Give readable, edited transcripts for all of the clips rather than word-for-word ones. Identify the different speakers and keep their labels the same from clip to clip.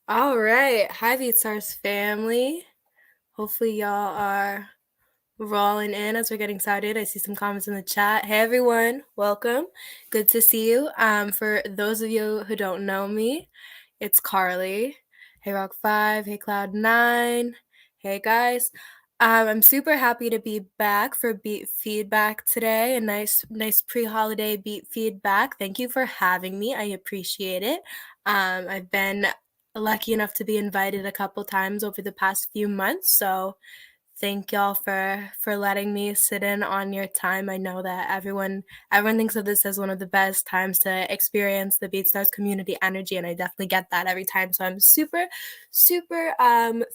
Speaker 1: All right. Hi, BeatStars family. Hopefully, y'all are rolling in as we're getting started. I see some comments in the chat. Hey, everyone. Welcome. Good to see you. For those of you who don't know me, it's Carly. Hey, Rock5. Hey, Cloud9. Hey, guys. I'm super happy to be back for Beat Feedback today. A nice pre-holiday Beat Feedback. Thank you for having me. I appreciate it. I've been lucky enough to be invited a couple times over the past few months, so thank y'all for letting me sit in on your time. I know that everyone thinks of this as one of the best times to experience the BeatStars community energy, and I definitely get that every time. So I'm super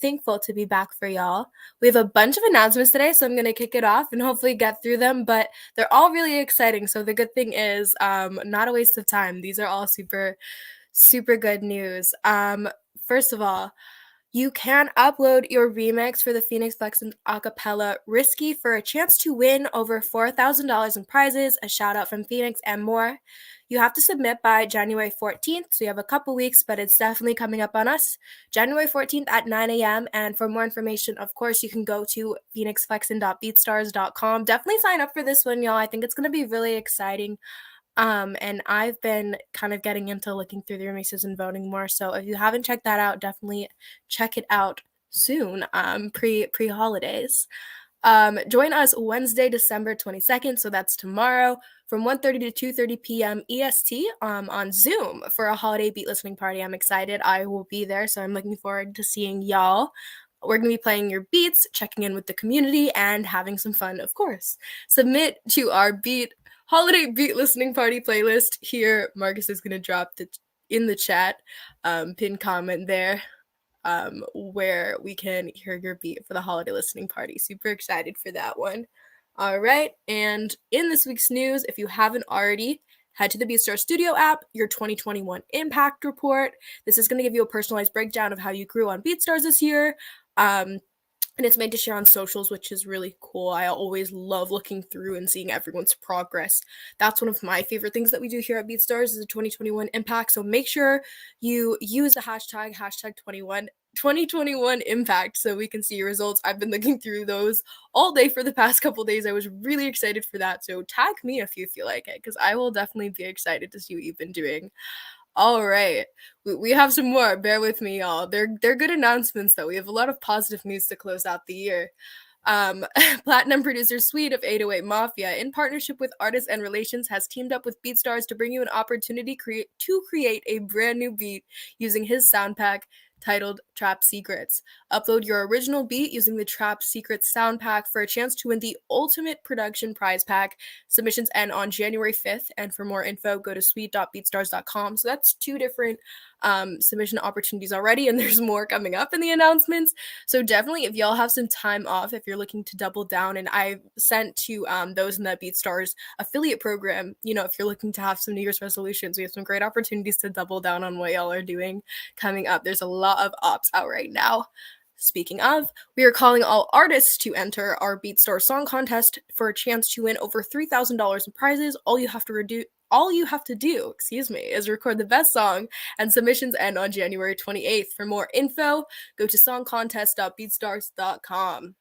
Speaker 1: thankful to be back for y'all. We have a bunch of announcements today, so I'm gonna kick it off and hopefully get through them. But they're all really exciting. So the good thing is, not a waste of time. These are all super good news. First of all, you can upload your remix for the Phoenix Flex and Acapella Risky for a chance to win over $4,000 in prizes, a shout out from Phoenix, and more. You have to submit by January 14th, so you have a couple weeks, but it's definitely coming up on us. January 14th at 9 a.m. And for more information, of course, you can go to phoenixflexin.beatstars.com. Definitely sign up for this one, y'all. I think it's going to be really exciting. And I've been kind of getting into looking through the remixes and voting more. So if you haven't checked that out, definitely check it out soon, pre-holidays. Join us Wednesday, December 22nd, so that's tomorrow, from 1:30 to 2:30 p.m. EST on Zoom for a holiday beat listening party. I'm excited. I will be there, so I'm looking forward to seeing y'all. We're going to be playing your beats, checking in with the community, and having some fun, of course. Submit to our holiday beat listening party playlist here. Marcus is going to drop in the chat, pinned comment there, where we can hear your beat for the holiday listening party. Super excited for that one. All right, and in this week's news, if you haven't already, head to the BeatStars Studio app, your 2021 Impact Report. This is going to give you a personalized breakdown of how you grew on BeatStars this year. And it's made to share on socials, which is really cool. I always love looking through and seeing everyone's progress. That's one of my favorite things that we do here at BeatStars is the 2021 Impact. So make sure you use the hashtag 2021 Impact so we can see your results. I've been looking through those all day for the past couple days. I was really excited for that. So tag me if you feel like it, because I will definitely be excited to see what you've been doing. All right, we have some more. Bear with me, y'all. They're good announcements, though. We have a lot of positive news to close out the year. Platinum producer Sweet of 808 Mafia, in partnership with Artists and Relations, has teamed up with BeatStars to bring you an opportunity to create a brand new beat using his sound pack titled Trap Secrets. Upload your original beat using the Trap Secrets sound pack for a chance to win the ultimate production prize pack. Submissions end on January 5th, and for more info, go to sweet.beatstars.com. So that's 2 different submission opportunities already, and there's more coming up in the announcements. So definitely, if y'all have some time off, if you're looking to double down, and I've sent to those in the BeatStars affiliate program, if you're looking to have some New Year's resolutions, we have some great opportunities to double down on what y'all are doing coming up. There's a lot of ops out right now. Speaking of, we are calling all artists to enter our BeatStars Song Contest for a chance to win over $3,000 in prizes. All you have to do, is record the best song, and submissions end on January 28th. For more info, go to songcontest.beatstars.com.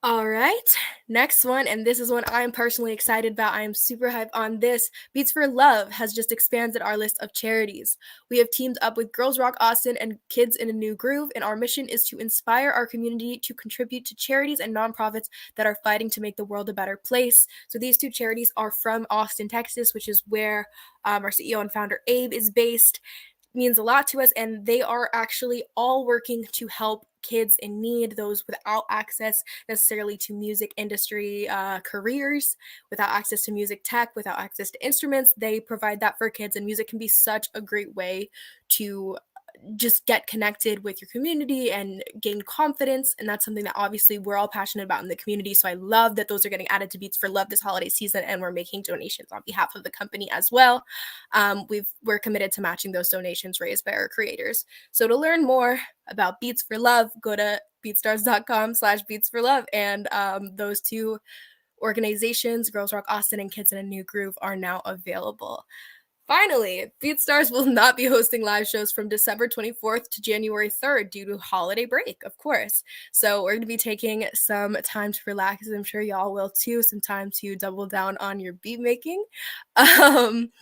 Speaker 1: All right, next one, and this is one I'm personally excited about. I am super hyped on this. Beats for Love has just expanded our list of charities. We have teamed up with Girls Rock Austin and Kids in a New Groove, and our mission is to inspire our community to contribute to charities and nonprofits that are fighting to make the world a better place. So these 2 charities are from Austin, Texas, which is where our CEO and founder Abe is based. Means a lot to us, and they are actually all working to help kids in need, those without access necessarily to music industry careers, without access to music tech, without access to instruments. They provide that for kids, and music can be such a great way to just get connected with your community and gain confidence. And that's something that obviously we're all passionate about in the community. So I love that those are getting added to Beats for Love this holiday season, and we're making donations on behalf of the company as well. We're committed to matching those donations raised by our creators. So to learn more about Beats for Love, go to beatstars.com/beatsforlove. And those 2 organizations, Girls Rock Austin and Kids in a New Groove, are now available. Finally, BeatStars will not be hosting live shows from December 24th to January 3rd due to holiday break, of course. So we're going to be taking some time to relax, and I'm sure y'all will too, some time to double down on your beat making. And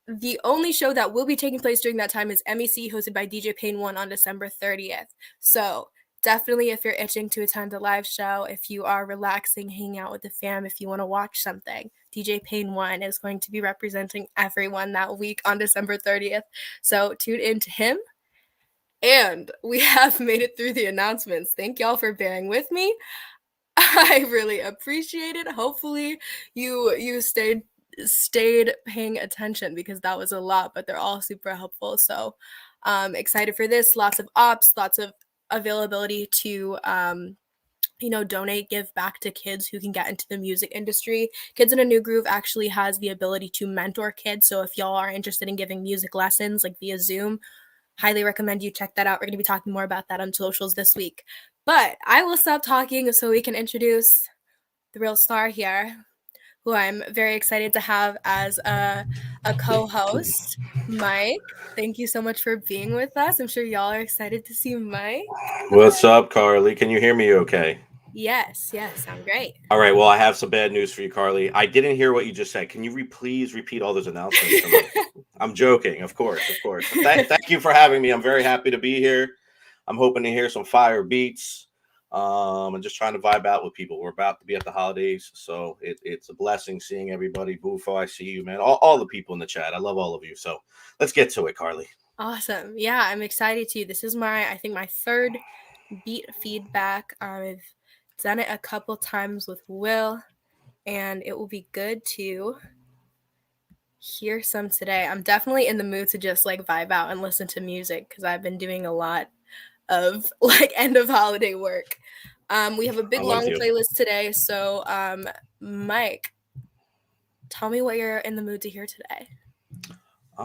Speaker 1: the only show that will be taking place during that time is MEC, hosted by DJ Payne 1 on December 30th. So definitely, if you're itching to attend a live show, if you are relaxing, hanging out with the fam, if you want to watch something, DJ Payne 1 is going to be representing everyone that week on December 30th. So tune in to him. And we have made it through the announcements. Thank y'all for bearing with me. I really appreciate it. Hopefully you stayed paying attention, because that was a lot, but they're all super helpful. So excited for this. Lots of ops, lots of availability to donate, give back to kids who can get into the music industry. Kids in a New Groove actually has the ability to mentor kids. So if y'all are interested in giving music lessons like via Zoom, highly recommend you check that out. We're going to be talking more about that on socials this week. But I will stop talking so we can introduce the real star here, who I'm very excited to have as a co-host, Mike. Thank you so much for being with us. I'm sure y'all are excited to see Mike.
Speaker 2: What's up, Carly? Can you hear me okay?
Speaker 1: Yes, sound great.
Speaker 2: All right, well, I have some bad news for you, Carly. I didn't hear what you just said. Can you please repeat all those announcements for me? I'm joking, of course. Thank you for having me. I'm very happy to be here. I'm hoping to hear some fire beats. and just trying to vibe out with people. We're about to be at the holidays, so it's a blessing seeing everybody. Bufo, I see you, man. All the people in the chat. I love all of you. So let's get to it, Carly.
Speaker 1: Awesome. Yeah, I'm excited too. This is I think my third beat feedback. I've done it a couple times with Will, and it will be good to hear some today. I'm definitely in the mood to just like vibe out and listen to music because I've been doing a lot of like end of holiday work. We have a big long playlist today, so Mike, tell me what you're in the mood to hear today.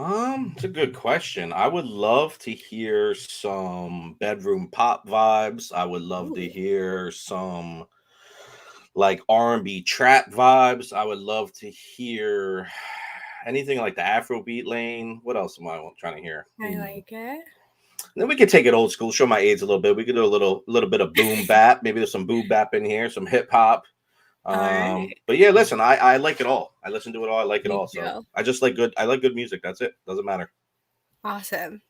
Speaker 2: It's a good question. I would love to hear some bedroom pop vibes. I would love to hear some like R&B trap vibes. I would love to hear anything like the Afrobeat lane. What else am I trying to hear?
Speaker 1: I like it.
Speaker 2: And then we could take it old school, show my age a little bit. We could do a little bit of boom bap. Maybe there's some boom bap in here, some hip hop.
Speaker 1: Right.
Speaker 2: But yeah, listen, I like it all. I listen to it all. I like it
Speaker 1: Me
Speaker 2: all.
Speaker 1: too.
Speaker 2: So I just like good. I like good music. That's it. Doesn't matter.
Speaker 1: Awesome.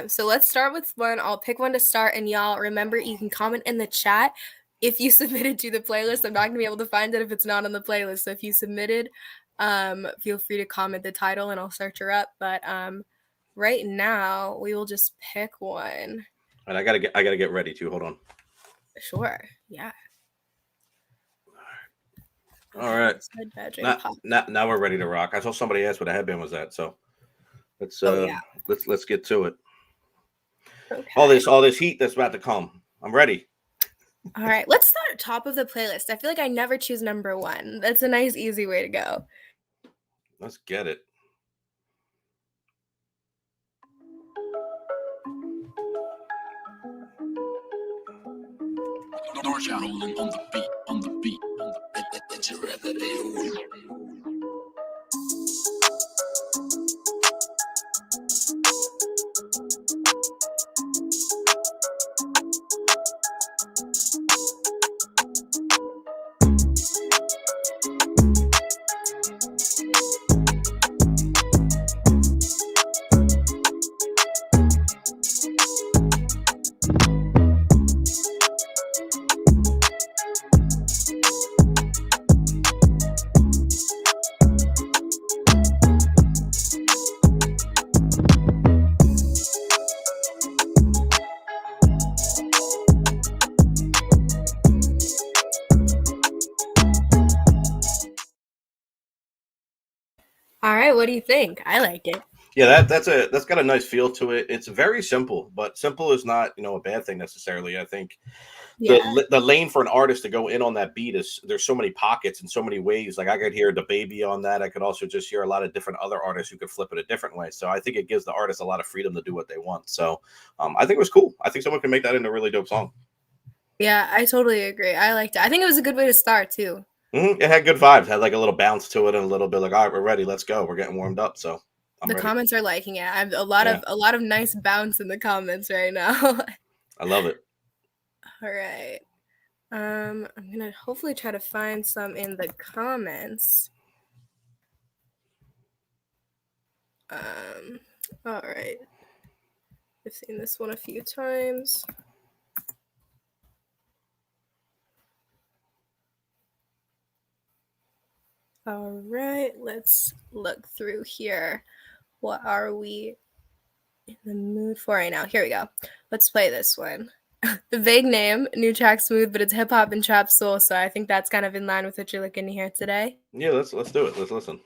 Speaker 1: So let's start with one. I'll pick one to start, and y'all remember you can comment in the chat if you submitted to the playlist. I'm not gonna be able to find it if it's not on the playlist. So if you submitted, feel free to comment the title and I'll search her up. But right now we will just pick one.
Speaker 2: And I gotta get ready too. Hold on.
Speaker 1: Sure. Yeah.
Speaker 2: All right. Now we're ready to rock. I saw somebody ask what a headband was at, so let's get to it. Okay. All this heat that's about to come. I'm ready.
Speaker 1: All right, let's start top of the playlist. I feel like I never choose number one. That's a nice, easy way to go.
Speaker 2: Let's get it.
Speaker 3: Rolling on the beat, on the beat, on the beat. It's a
Speaker 1: All right, what do you think? I like it.
Speaker 2: Yeah, that's got a nice feel to it. It's very simple, but simple is not a bad thing necessarily. I think the lane for an artist to go in on that beat is there's so many pockets and so many ways. Like I could hear the baby on that. I could also just hear a lot of different other artists who could flip it a different way. So I think it gives the artist a lot of freedom to do what they want. So I think it was cool. I think someone can make that into a really dope song.
Speaker 1: Yeah, I totally agree. I liked it. I think it was a good way to start too.
Speaker 2: It had good vibes. It had like a little bounce to it and a little bit like, all right, we're ready. Let's go. We're getting warmed up. So
Speaker 1: the comments are liking it. I have a lot of nice bounce in the comments right now.
Speaker 2: I love it.
Speaker 1: All right. I'm gonna hopefully try to find some in the comments. All right. I've seen this one a few times. All right, let's look through here. What are we in the mood for right now? Here we go. Let's play this one. The vague name, new track Smooth, but it's hip hop and trap soul, so I think that's kind of in line with what you're looking to hear today.
Speaker 2: Yeah, let's do it. Let's listen.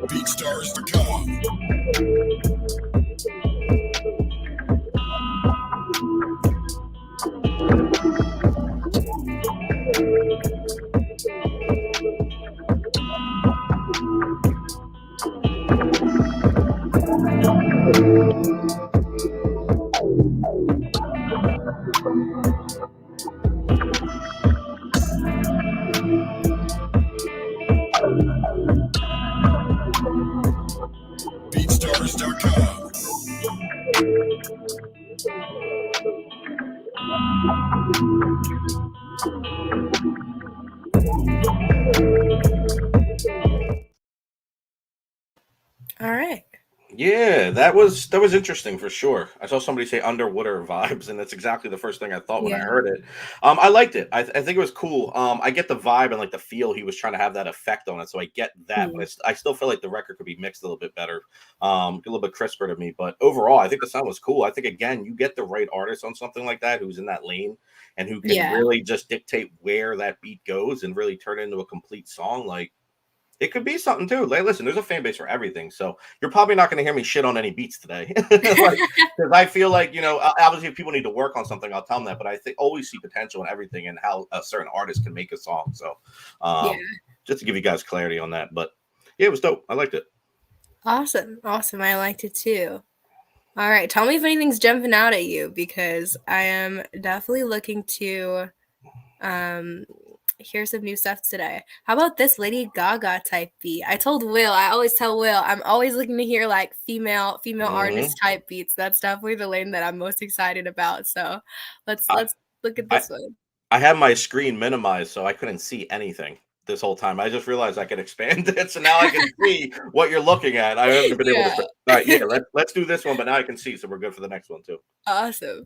Speaker 3: BeatStars to come. BeatStars
Speaker 1: All right.
Speaker 2: Yeah, that was interesting for sure. I saw somebody say underwater vibes, and that's exactly the first thing I thought when I
Speaker 1: Yeah.
Speaker 2: heard it. I liked it. I think it was cool. I get the vibe and like the feel he was trying to have that effect on it, so I get that. But
Speaker 1: Mm.
Speaker 2: I still feel like the record could be mixed a little bit better, a little bit crisper to me. But overall, I think the sound was cool. I think again, you get the right artist on something like that who's in that lane and who can
Speaker 1: Yeah.
Speaker 2: really just dictate where that beat goes and really turn it into a complete song. Like it could be something too. Like, listen, there's a fan base for everything, so you're probably not going to hear me shit on any beats today, like because I feel like obviously, if people need to work on something, I'll tell them that. But I think always see potential in everything and how a certain artist can make a song. So,
Speaker 1: Yeah.
Speaker 2: just to give you guys clarity on that, but yeah, it was dope. I liked it.
Speaker 1: Awesome. Awesome. I liked it too. All right. Tell me if anything's jumping out at you because I am definitely looking to um hear some new stuff today. How about this Lady Gaga type beat? I always tell Will, I'm always looking to hear like female
Speaker 2: Mhm.
Speaker 1: artist type beats. That's definitely the lane that I'm most excited about. So
Speaker 2: I,
Speaker 1: let's look at
Speaker 2: I
Speaker 1: this one.
Speaker 2: I had my screen minimized, so I couldn't see anything this whole time. I just realized I could expand it, so now I can see what you're looking at. I haven't been able to.
Speaker 1: Yeah.
Speaker 2: All right, yeah, let's do this one, but now I can see, so we're good for the next one too.
Speaker 1: Awesome.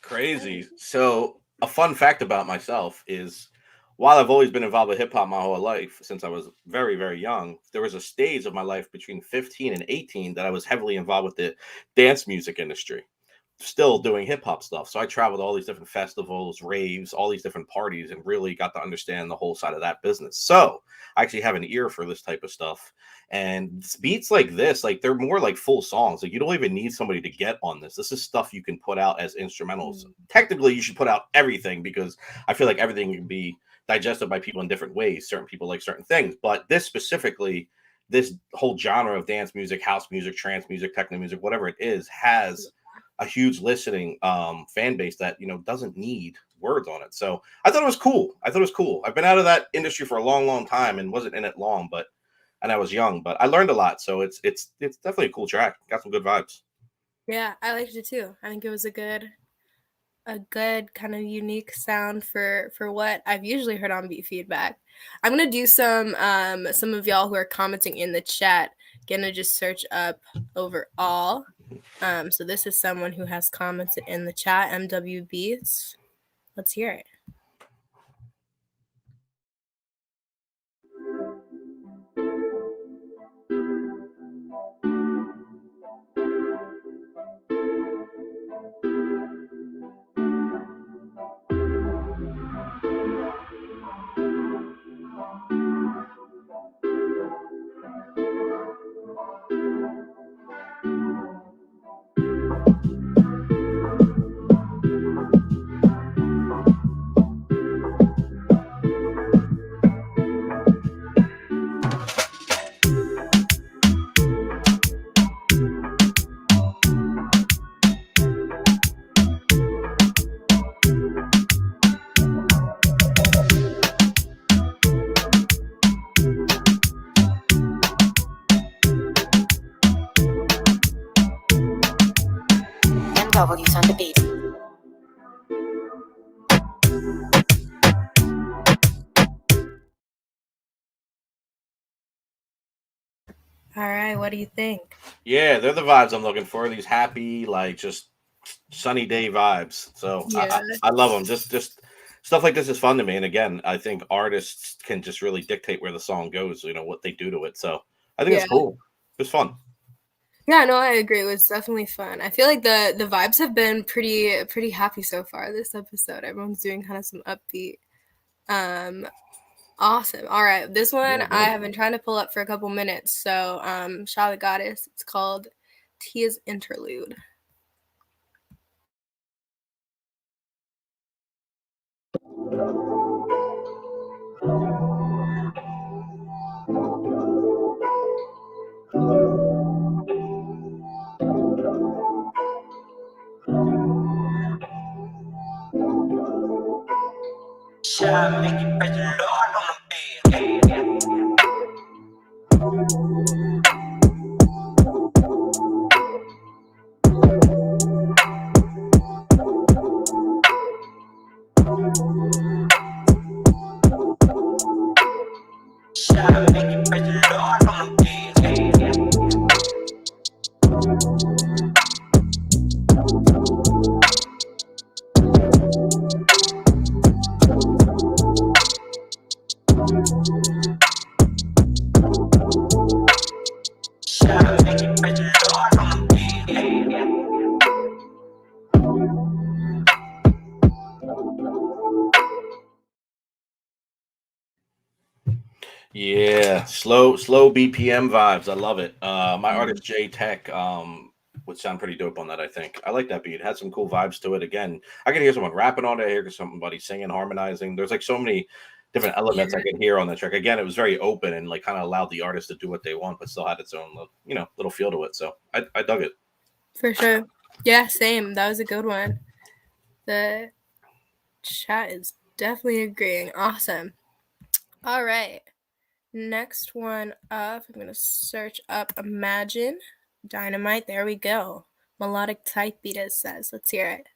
Speaker 2: Crazy. So, a fun fact about myself is while I've always been involved with hip hop my whole life, since I was very, very young, there was a stage of my life between 15 and 18 that I was heavily involved with the dance music industry, still doing hip hop stuff. So I traveled to all these different festivals, raves, all these different parties, and really got to understand the whole side of that business. So I actually have an ear for this type of stuff. And beats like this, like they're more like full songs. Like you don't even need somebody to get on this. This is stuff you can put out as instrumentals.
Speaker 1: Mm.
Speaker 2: Technically, you should put out everything because I feel like everything can be digested by people in different ways. Certain people like certain things, but this specifically, this whole genre of dance music, house music, trance music, techno music, whatever it is, has a huge listening fan base that doesn't need words on it. So I thought it was cool. I thought it was cool. I've been out of that industry for a long, long time and wasn't in it long, but and I was young, but I learned a lot. So it's definitely a cool track. Got some good vibes.
Speaker 1: Yeah, I liked it too. I think it was a good kind of unique sound for what I've usually heard on Beat Feedback. I'm gonna do some of y'all who are commenting in the chat gonna just search up overall. So this is someone who has commented in the chat, MW Beats. Let's hear it.
Speaker 4: MW's on the beat.
Speaker 1: All right, what do you think?
Speaker 2: Yeah, they're the vibes I'm looking for. These happy, like just sunny day vibes. So
Speaker 1: Yeah,
Speaker 2: I love them. Just stuff like this is fun to me. And again, I think artists can just really dictate where the song goes. You know what they do to it. So I think it's
Speaker 1: yeah.
Speaker 2: cool. It's fun.
Speaker 1: Yeah, no, I agree. It was definitely fun. I feel like the vibes have been pretty happy so far this episode. Everyone's doing kind of some upbeat. Um, awesome. All right, this one
Speaker 2: Yeah,
Speaker 1: I
Speaker 2: good.
Speaker 1: have been trying to pull up for a couple minutes. So, Charlotte Goddess. It's called Tia's Interlude.
Speaker 3: Shine, make it praise the Lord on the bed. Shine, make it praise the Lord on the bed. Shine, make it praise the Lord on the bed.
Speaker 2: Yeah, slow BPM vibes. I love it. My artist J Tech would sound pretty dope on that. I think I like that beat. It had some cool vibes to it. Again, I can hear someone rapping on it. I hear somebody singing, harmonizing. There's like so many different
Speaker 1: Yeah,
Speaker 2: elements I can hear on the track. Again, it was very open and like kind of allowed the artist to do what they want, but still had its own little feel to it. So I dug it.
Speaker 1: for sure. Yeah, same. That was a good one. The chat is definitely agreeing. Awesome. All right. Next one up, I'm going to search up Imagine Dynamite. There we go. Melodic type beat, it says. Let's hear it.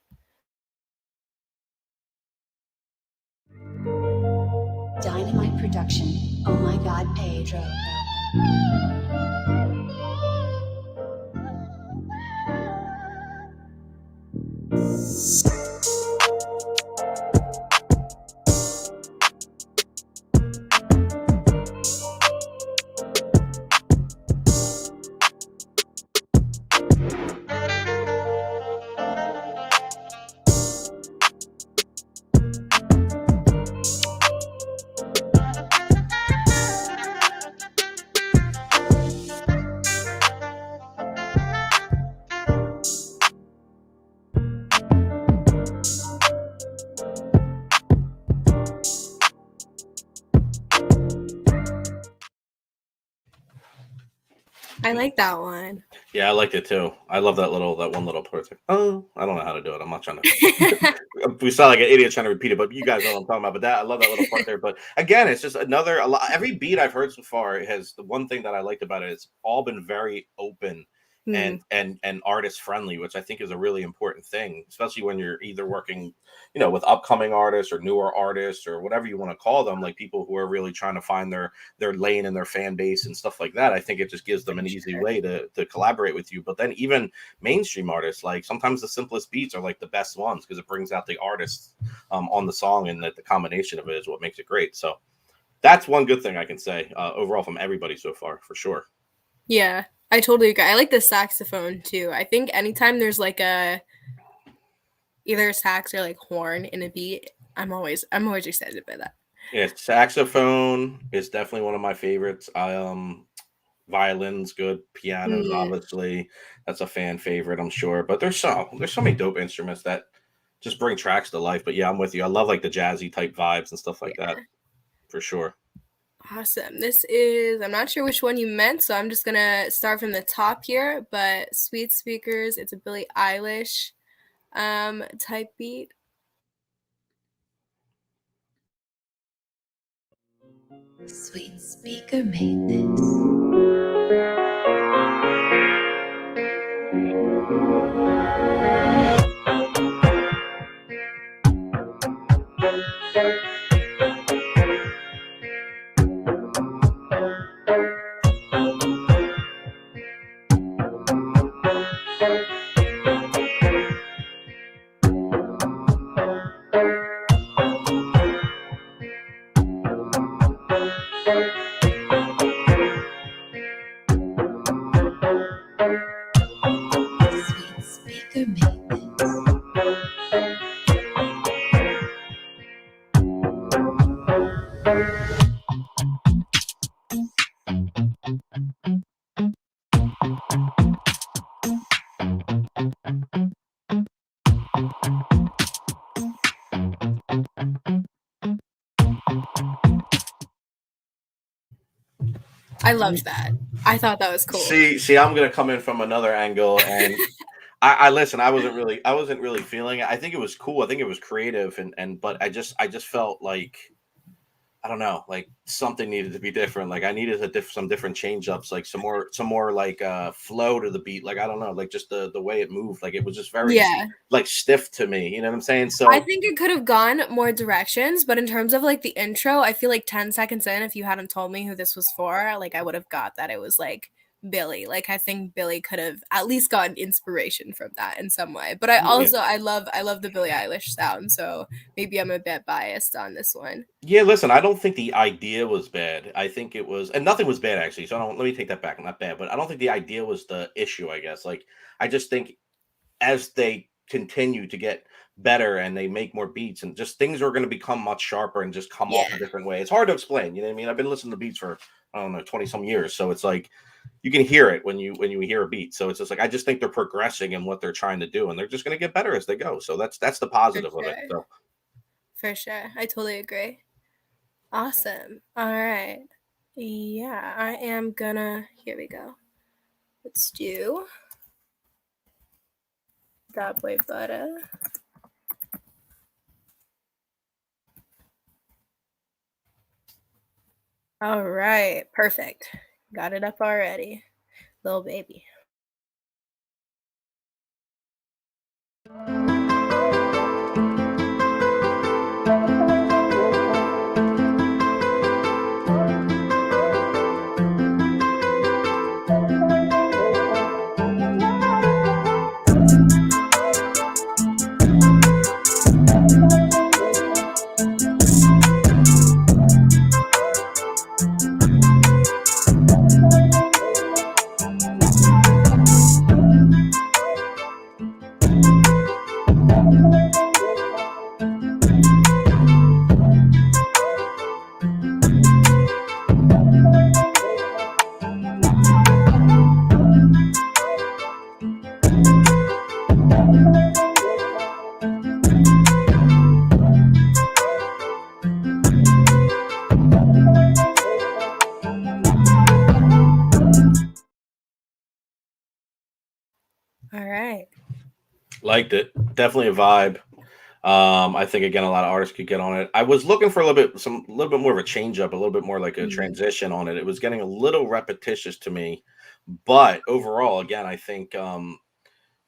Speaker 4: Dynamite production. Oh my God, Pedro.
Speaker 1: I like that one.
Speaker 2: Yeah, I liked it too. I love that one little part. Like, oh, I don't know how to do it. I'm not trying to. We sound like an idiot trying to repeat it, but you guys know what I'm talking about. But I love that little part there. But again, it's just every beat I've heard so far has the one thing that I liked about it. It's all been very open
Speaker 1: Hmm.
Speaker 2: and artist friendly, which I think is a really important thing, especially when you're either working, with upcoming artists or newer artists or whatever you want to call them, like people who are really trying to find their lane and their fan base and stuff like that. I think it just gives them an easy way to collaborate with you. But then even mainstream artists, like sometimes the simplest beats are like the best ones because it brings out the artists on the song, and that the combination of it is what makes it great. So that's one good thing I can say overall from everybody so far, for sure.
Speaker 1: Yeah, I totally agree. I like the saxophone too. I think anytime there's like either a sax or like horn in a beat, I'm always excited by that.
Speaker 2: Yeah, saxophone is definitely one of my favorites. Violins good, pianos
Speaker 1: Mm,
Speaker 2: obviously that's a fan favorite, I'm sure. But there's so many dope instruments that just bring tracks to life. But yeah, I'm with you. I love like the jazzy type vibes and stuff like that,
Speaker 1: yeah.
Speaker 2: for sure.
Speaker 1: Awesome. This is, I'm not sure which one you meant, so I'm just going to start from the top here. But Sweet Speakers, it's a Billie Eilish type beat.
Speaker 4: Sweet speaker made this. Sweet speaker maintenance.
Speaker 1: I loved that. I thought that was cool.
Speaker 2: See, I'm gonna come in from another angle, and I listen. I wasn't really feeling it. I think it was cool. I think it was creative, but I just felt like I don't know, like something needed to be different. Like I needed some different change ups, like some more like flow to the beat. Like I don't know, like just the way it moved. Like it was just very
Speaker 1: Yeah.
Speaker 2: like stiff to me. You know what I'm saying?
Speaker 1: I
Speaker 2: So
Speaker 1: think it could have gone more directions, but in terms of like the intro, I feel like 10 seconds in, if you hadn't told me who this was for, like I would have got that it was like Billy. Like I think Billy could have at least gotten inspiration from that in some way. But I
Speaker 2: yeah.
Speaker 1: also I love the Billie Eilish sound, so maybe I'm a bit biased on this one.
Speaker 2: Yeah, listen, I don't think the idea was bad. I think it was, and nothing was bad actually. So I don't, let me take that back. Not bad, but I don't think the idea was the issue, I guess. Like, I just think as they continue to get better and they make more beats and just things are going to become much sharper and just come off
Speaker 1: Yeah,
Speaker 2: a different way. It's hard to explain. You know what I mean? I've been listening to beats for, I don't know, 20 some years. So it's like, you can hear it when you hear a beat. So it's just like, I just think they're progressing in what they're trying to do and they're just going to get better as they go. So that's the
Speaker 1: for
Speaker 2: positive of it.
Speaker 1: sure.
Speaker 2: So
Speaker 1: For sure. I totally agree. Awesome. All right. Yeah, I am gonna, here we go. Let's do that boy butter. All right, perfect. Got it up already. Little baby. All right.
Speaker 2: liked it. Definitely a vibe. I think again a lot of artists could get on it. I was looking for a little bit more of a change up, a little bit more like a
Speaker 1: Mhm.
Speaker 2: transition on it. It was getting a little repetitious to me, but overall, again, I think you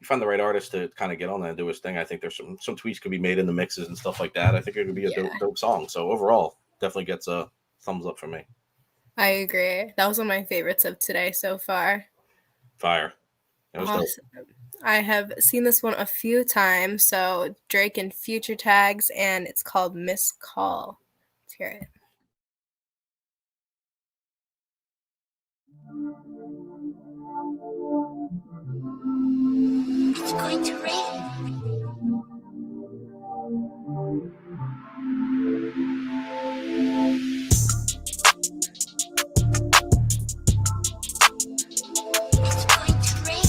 Speaker 2: find the right artist to kind of get on that and do his thing. I think there's some tweaks could be made in the mixes and stuff like that. I think it could be a
Speaker 1: Yeah,
Speaker 2: dope song. So overall, definitely gets a thumbs up for me.
Speaker 1: I agree. That was one of my favorites of today so far.
Speaker 2: Fire. It was dope.
Speaker 1: Awesome. I have seen this one a few times. So Drake and Future tags, and it's called Miss Call. Let's hear it.
Speaker 4: It's going to rain. It's going to rain.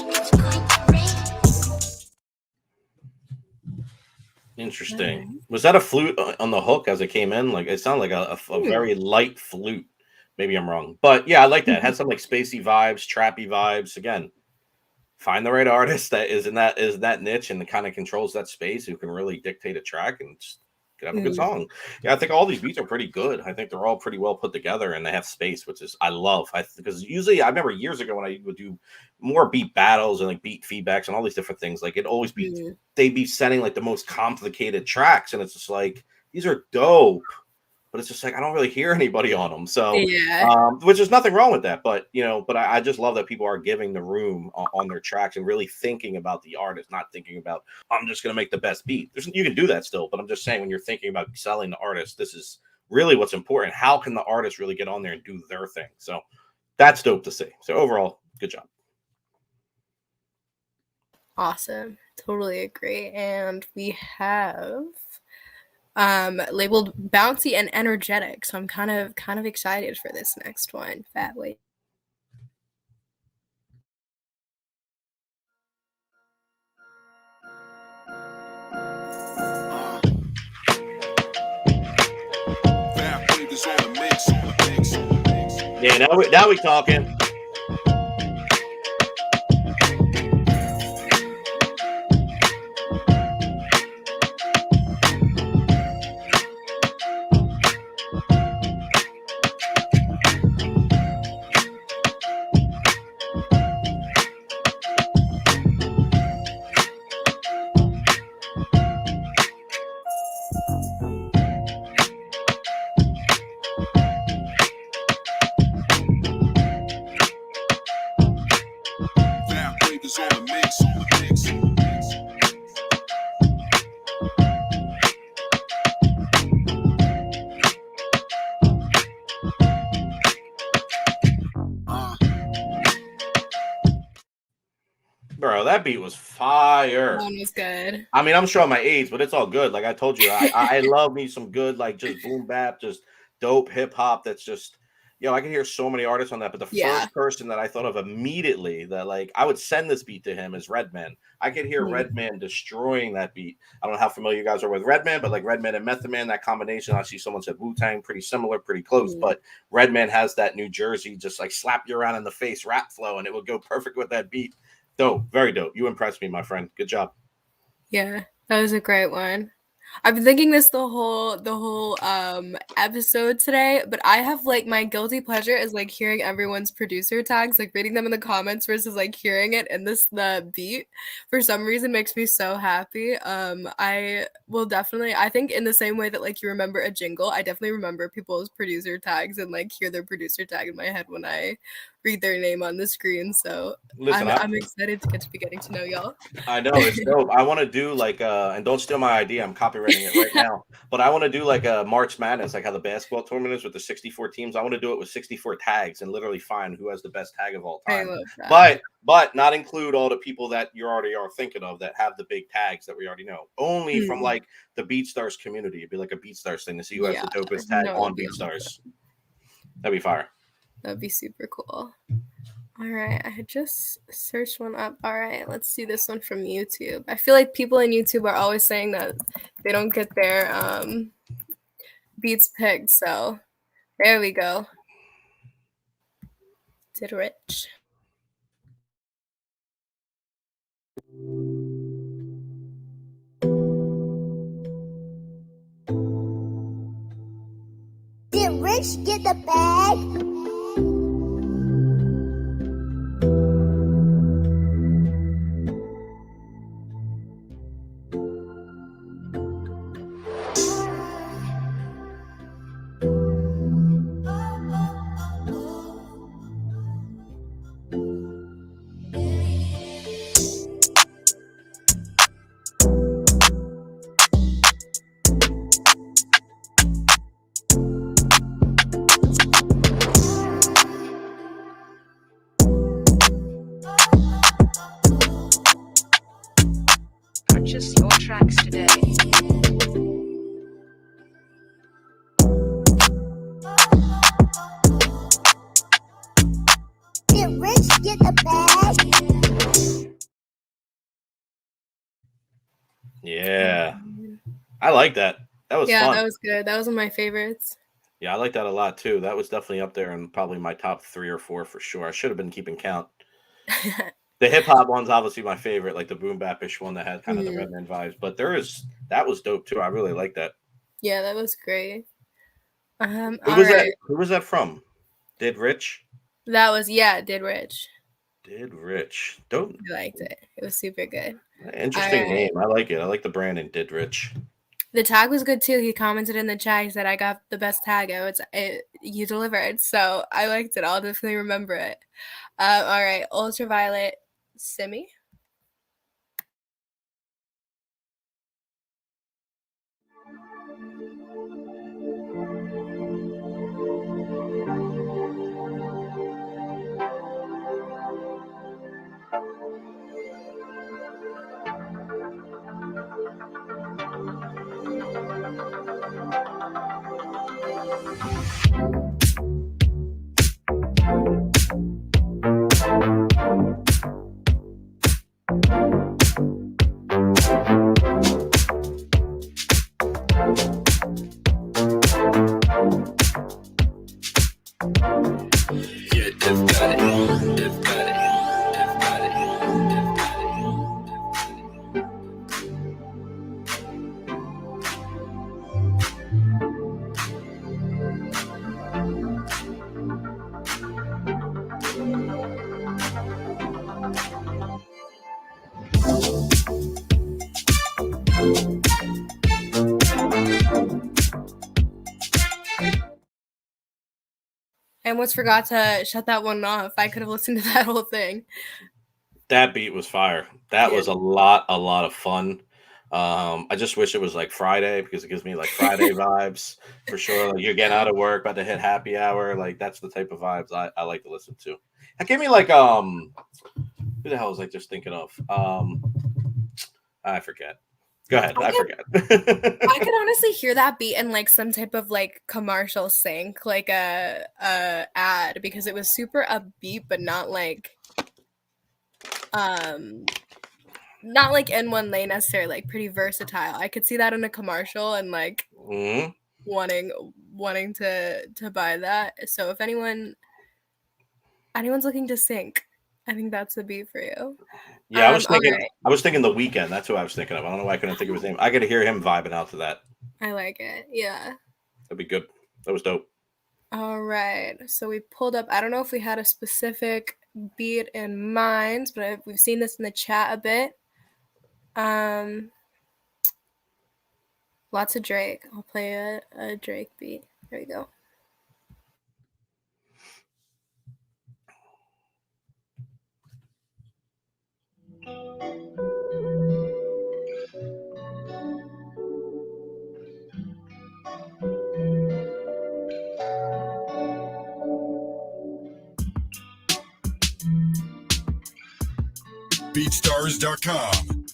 Speaker 4: It's going to rain.
Speaker 1: All
Speaker 2: Interesting.
Speaker 1: right.
Speaker 2: Was that a flute on the hook as it came in? Like it sounded like a
Speaker 1: Hmm.
Speaker 2: very light flute Maybe I'm wrong, but yeah, I like that. It had some like spacey vibes, trappy vibes. Again, find the right artist that is that niche and kind of controls that space who can really dictate a track and just could have a good
Speaker 1: Mm,
Speaker 2: song. Yeah, I think all these beats are pretty good. I think they're all pretty well put together and they have space, which is I love. Because usually I remember years ago when I would do more beat battles and like beat feedbacks and all these different things, like it'd always be
Speaker 1: mm.
Speaker 2: they'd be setting like the most complicated tracks, and it's just like these are dope, but it's just like I don't really hear anybody on them. So,
Speaker 1: Yeah.
Speaker 2: which is nothing wrong with that, but but I just love that people are giving the room on their tracks and really thinking about the artist, not thinking about I'm just going to make the best beat. You can do that still, but I'm just saying when you're thinking about selling the artist, this is really what's important. How can the artist really get on there and do their thing? So that's dope to see. So overall, good job.
Speaker 1: Awesome. Totally agree. And we have labeled bouncy and energetic. So I'm kind of excited for this next one. Fat Wait.
Speaker 2: Yeah, now we talking. Bro, that beat was fire.
Speaker 1: That one was good.
Speaker 2: I mean, I'm showing my age, but it's all good. Like I told you, I love me some good, like just boom bap, just dope hip hop. That's just, I can hear so many artists on that. But the
Speaker 1: Yeah.
Speaker 2: first person that I thought of immediately that like I would send this beat to him is Redman. I could hear Redman destroying that beat. I don't know how familiar you guys are with Redman, but like Redman and Method Man, that combination. I see someone said Wu-Tang, pretty similar, pretty close. But Redman has that New Jersey, just like slap you around in the face rap flow, and it would go perfect with that beat. Dope, very dope. You impressed me, my friend. Good job.
Speaker 1: Yeah, that was a great one. I've been thinking this the whole episode today, but I have like my guilty pleasure is like hearing everyone's producer tags, like reading them in the comments versus like hearing it in the beat. For some reason makes me so happy. I will definitely I think in the same way that like you remember a jingle, I definitely remember people's producer tags and like hear their producer tag in my head when I read their name on the screen. So
Speaker 2: Listen,
Speaker 1: I'm excited to be getting to know y'all.
Speaker 2: I know it's dope. I want to do like and don't steal my idea. I'm copywriting it right now. But I want to do like a March Madness, like how the basketball tournament is with the 64 teams. I want to do it with 64 tags and literally find who has the best tag of all
Speaker 1: I
Speaker 2: time.
Speaker 1: love that.
Speaker 2: But not include all the people that you already are thinking of that have the big tags that we already know. Only from like the BeatStars community. It'd be like a BeatStars thing to see who has the dopest tag on BeatStars. That'd be fire.
Speaker 1: That'd be super cool. All right, I had just searched one up. All right, let's see this one from YouTube. I feel like people in YouTube are always saying that they don't get their beats picked, so there we go. Did Rich.
Speaker 5: Did Rich get the bag?
Speaker 6: Purchase your tracks today.
Speaker 5: Did Rich get the bag?
Speaker 2: Yeah. I like that. That was fun.
Speaker 1: That was good. That was one of my favorites.
Speaker 2: Yeah, I like that a lot too. That was definitely up there in probably my top 3 or 4 for sure. I should have been keeping count. The hip hop one's obviously my favorite, like the boom bapish one that had kind of the
Speaker 1: Mhm.
Speaker 2: Redman vibes. But that was dope too. I really like that.
Speaker 1: Yeah, that was great.
Speaker 2: Who
Speaker 1: All
Speaker 2: was that?
Speaker 1: right.
Speaker 2: Who was that from? Did Rich?
Speaker 1: That was, yeah, Did Rich.
Speaker 2: Did Rich? Dope.
Speaker 1: I liked it. It was super good. All
Speaker 2: Interesting
Speaker 1: right.
Speaker 2: name. I like it. I like the branding. Did Rich?
Speaker 1: The tag was good too. He commented in the chat. He said, "I got the best tag. You delivered." So I liked it. I'll definitely remember it. All right, Ultraviolet, Simi.
Speaker 3: Yeah, Div got it. Div got it. Div got it. Div got it.
Speaker 1: I almost forgot to shut that one off. I could have listened to that whole thing.
Speaker 2: That beat was fire. That
Speaker 1: Yeah.
Speaker 2: was a lot of fun. I just wish it was like Friday because it gives me like Friday vibes for sure. Like you're getting out of work, about to hit happy hour. Like that's the type of vibes I like to listen to. It gave me like who the hell was I just thinking of? I forget. Go ahead. I forget.
Speaker 1: I could honestly hear that beat in like some type of like commercial sync, like a ad, because it was super upbeat, but um not like in one lane necessarily, like pretty versatile. I could see that in a commercial and like
Speaker 2: Mhm.
Speaker 1: wanting to buy that. So if anyone's looking to sync, I think that's the beat for you.
Speaker 2: Yeah,
Speaker 1: All right.
Speaker 2: I was thinking the weekend. That's who I was thinking of. I don't know why I couldn't think of his name. I got to hear him vibing out to that.
Speaker 1: I like it. Yeah.
Speaker 2: That'd be good. That was dope.
Speaker 1: All right. So we pulled up, I don't know if we had a specific beat in mind, but we've seen this in the chat a bit. Lots of Drake. I'll play a Drake beat. There we go.
Speaker 7: BeatStars.com.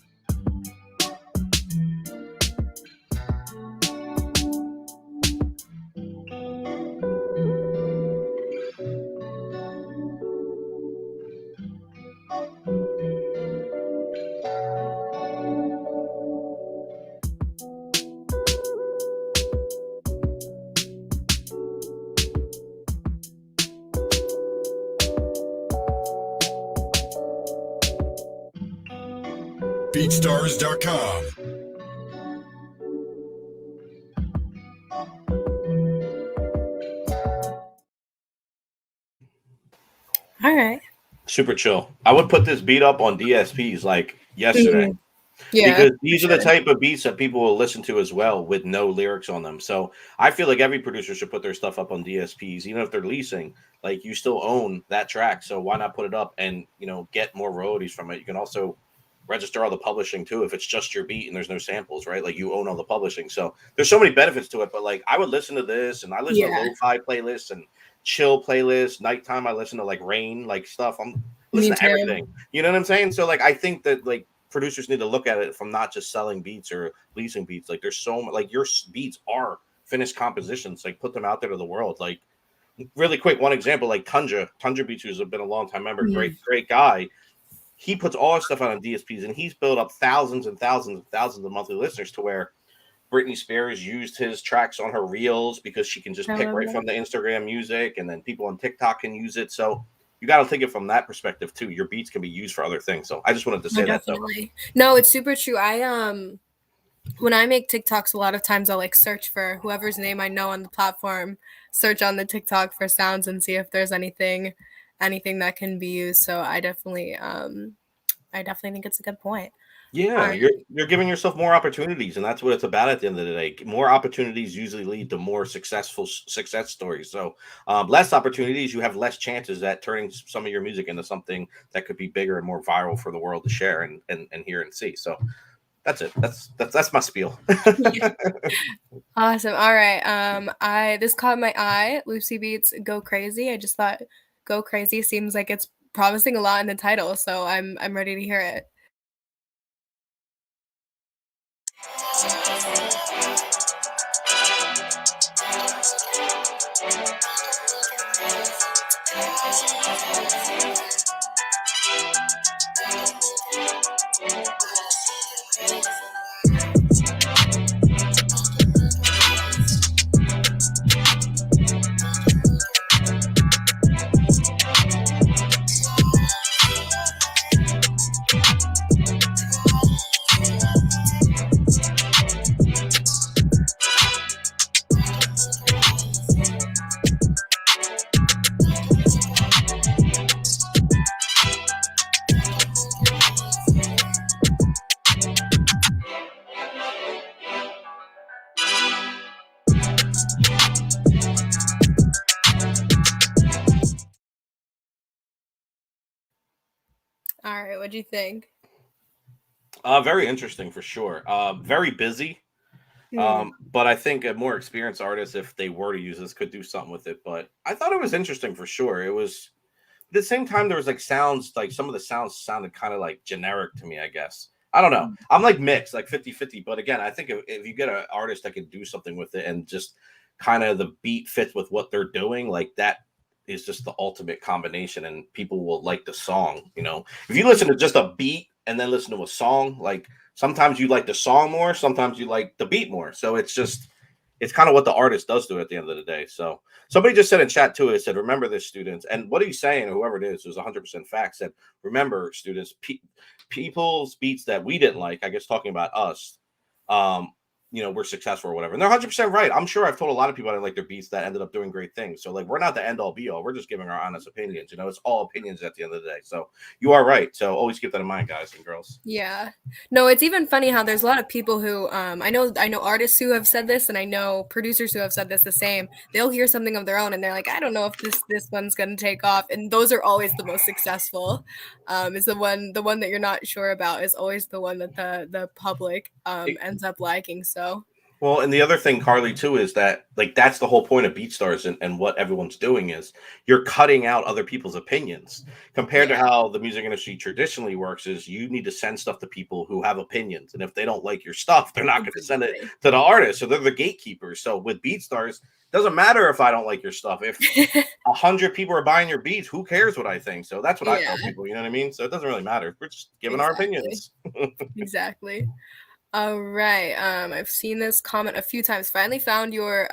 Speaker 7: BeatStars.com.
Speaker 1: All right.
Speaker 2: Super chill. I would put this beat up on DSPs like yesterday.
Speaker 1: Mhm. Yeah,
Speaker 2: Because
Speaker 1: for
Speaker 2: these are the
Speaker 1: sure.
Speaker 2: type of beats that people will listen to as well with no lyrics on them. So I feel like every producer should put their stuff up on DSPs, even if they're leasing. Like you still own that track, so why not put it up and get more royalties from it? You can also register all the publishing too if it's just your beat and there's no samples, right? Like you own all the publishing. So there's so many benefits to it. But like I would listen to this, and I listen to
Speaker 1: Yeah,
Speaker 2: lo-fi playlists and chill playlists. Nighttime, I listen to like rain, like stuff. I'm
Speaker 1: me
Speaker 2: listening to
Speaker 1: too.
Speaker 2: everything. You know what I'm saying? So like I think that like producers need to look at it from not just selling beats or leasing beats. Like there's so much, like your beats are finished compositions. Like put them out there to the world. Like really quick, one example, like Tundra Beats, who's been a long time member,
Speaker 1: Mhm.
Speaker 2: great guy. He puts all his stuff out on DSPs, and he's built up thousands and thousands and thousands of monthly listeners to where Britney Spears used his tracks on her reels because she can just
Speaker 1: I
Speaker 2: pick
Speaker 1: love
Speaker 2: right
Speaker 1: that.
Speaker 2: from the Instagram music, and then people on TikTok can use it. So you got to think it from that perspective too. Your beats can be used for other things. So I just wanted to
Speaker 1: No,
Speaker 2: say that though.
Speaker 1: definitely. No, it's super true. When I make TikToks, a lot of times I'll like search for whoever's name I know on the platform, search on the TikTok for sounds and see if there's anything that can be used. So I definitely think it's a good point. All
Speaker 2: Yeah,
Speaker 1: right.
Speaker 2: you're giving yourself more opportunities, and that's what it's about at the end of the day. More opportunities usually lead to more success stories. So, less opportunities, you have less chances at turning some of your music into something that could be bigger and more viral for the world to share and hear and see. So, that's it. That's my spiel.
Speaker 1: Awesome. All right. I this caught my eye. Lucy Beats Go Crazy. I just thought Go Crazy seems like it's promising a lot in the title, so I'm ready to hear it. All right, what do you think?
Speaker 2: Very interesting for sure. Very busy.
Speaker 1: Hmm.
Speaker 2: But I think a more experienced artist, if they were to use this, could do something with it. But I thought it was interesting for sure. It was at the same time there was like sounds, like some of the sounds sounded kind of like generic to me, I guess. I don't know. I'm like mixed, like 50-50. But again, I think if you get an artist that can do something with it and just kind of the beat fits with what they're doing, like that is just the ultimate combination, and people will like the song. If you listen to just a beat and then listen to a song, like sometimes you like the song more, sometimes you like the beat more. So it's kind of what the artist does to it at the end of the day. So somebody just said in chat too, it said, remember this, students. And what he's saying, whoever it is 100% fact, said, remember, students, people's beats that we didn't like, I guess talking about us, um, we're successful or whatever. And they're 100% right. I'm sure I've told a lot of people I didn't like their beats that ended up doing great things. So like, we're not the end all be all. We're just giving our honest opinions. It's all opinions at the end of the day. So you are right. So always keep that in mind, guys and girls.
Speaker 1: Yeah. No, it's even funny how there's a lot of people who I know artists who have said this, and I know producers who have said this the same. They'll hear something of their own and they're like, I don't know if this one's gonna take off. And those are always the most successful. Is the one that you're not sure about is always the one that the public ends up liking. So
Speaker 2: Well, and the other thing, Carly, too, is that like that's the whole point of BeatStars and what everyone's doing is you're cutting out other people's opinions compared to
Speaker 1: yeah,
Speaker 2: how the music industry traditionally works. Is you need to send stuff to people who have opinions, and if they don't like your stuff, they're not going to send it
Speaker 1: exactly.
Speaker 2: to the artist. So they're the gatekeepers. So with BeatStars, doesn't matter if I don't like your stuff. If 100 people are buying your beats, who cares what I think? So that's what I
Speaker 1: Yeah,
Speaker 2: tell people. You know what I mean? So it doesn't really matter. We're just giving our
Speaker 1: exactly.
Speaker 2: opinions.
Speaker 1: Exactly. All right. I've seen this comment a few times. Finally found your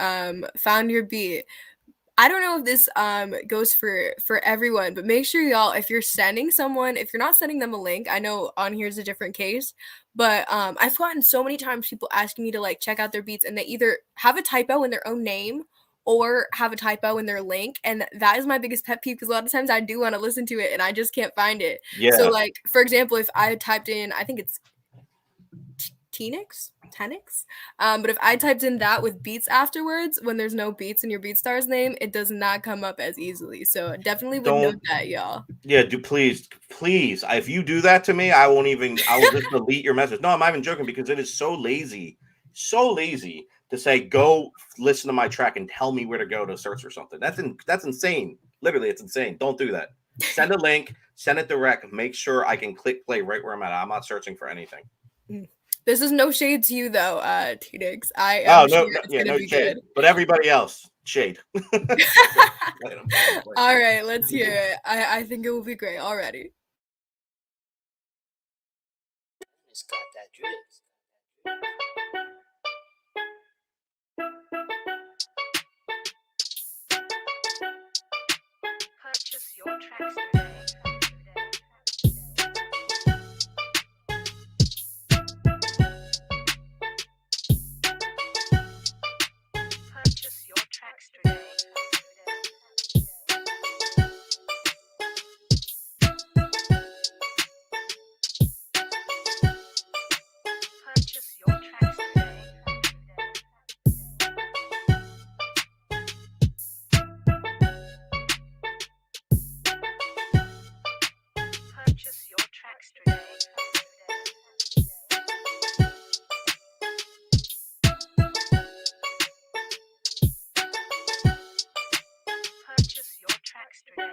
Speaker 1: beat. I don't know if this goes for everyone, but make sure y'all, if you're sending someone, if you're not sending them a link, I know on here's a different case, but I've gotten so many times people asking me to like check out their beats, and they either have a typo in their own name or have a typo in their link, and that is my biggest pet peeve because a lot of times I do want to listen to it and I just can't find it. So
Speaker 2: Yeah.
Speaker 1: like for example, if I typed in, I think it's Tenix. But if I typed in that with beats afterwards, when there's no beats in your BeatStars name, it does not come up as easily. So definitely would note
Speaker 2: Don't
Speaker 1: that, y'all.
Speaker 2: Yeah, do please. If you do that to me, I won't even. I will just delete your message. No, I'm not even joking because it is so lazy to say go listen to my track and tell me where to go to search for something. That's insane. Literally, it's insane. Don't do that. Send a link, send it direct. Make sure I can click play right where I'm at. I'm not searching for anything.
Speaker 1: This is no shade to you though, T-Dix. I
Speaker 2: Oh
Speaker 1: am sure
Speaker 2: no,
Speaker 1: it's
Speaker 2: yeah,
Speaker 1: gonna
Speaker 2: no
Speaker 1: be
Speaker 2: shade.
Speaker 1: good.
Speaker 2: But everybody else, shade.
Speaker 1: All right, let's hear it. I think it will be great already.
Speaker 8: It's got that drip.
Speaker 6: Purchase your tracks today. Purchase your tracks today. Purchase your tracks today. Purchase your tracks today.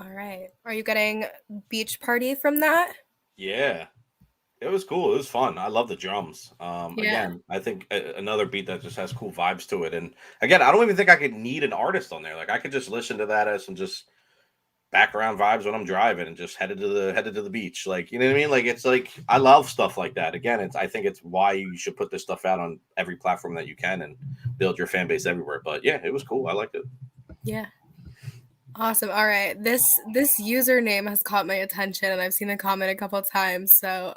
Speaker 1: All right. Are you getting beach party from that?
Speaker 2: Yeah, it was cool. It was fun. I love the drums.
Speaker 1: Yeah.
Speaker 2: Again, I think another beat that just has cool vibes to it. And again, I don't even think I could need an artist on there. Like I could just listen to that as some just background vibes when I'm driving and just headed to the beach. Like, you know what I mean? Like it's like I love stuff like that. Again, I think it's why you should put this stuff out on every platform that you can and build your fan base everywhere. But yeah, it was cool. I liked it.
Speaker 1: Yeah. Awesome. All right. This username has caught my attention and I've seen the comment a couple of times. So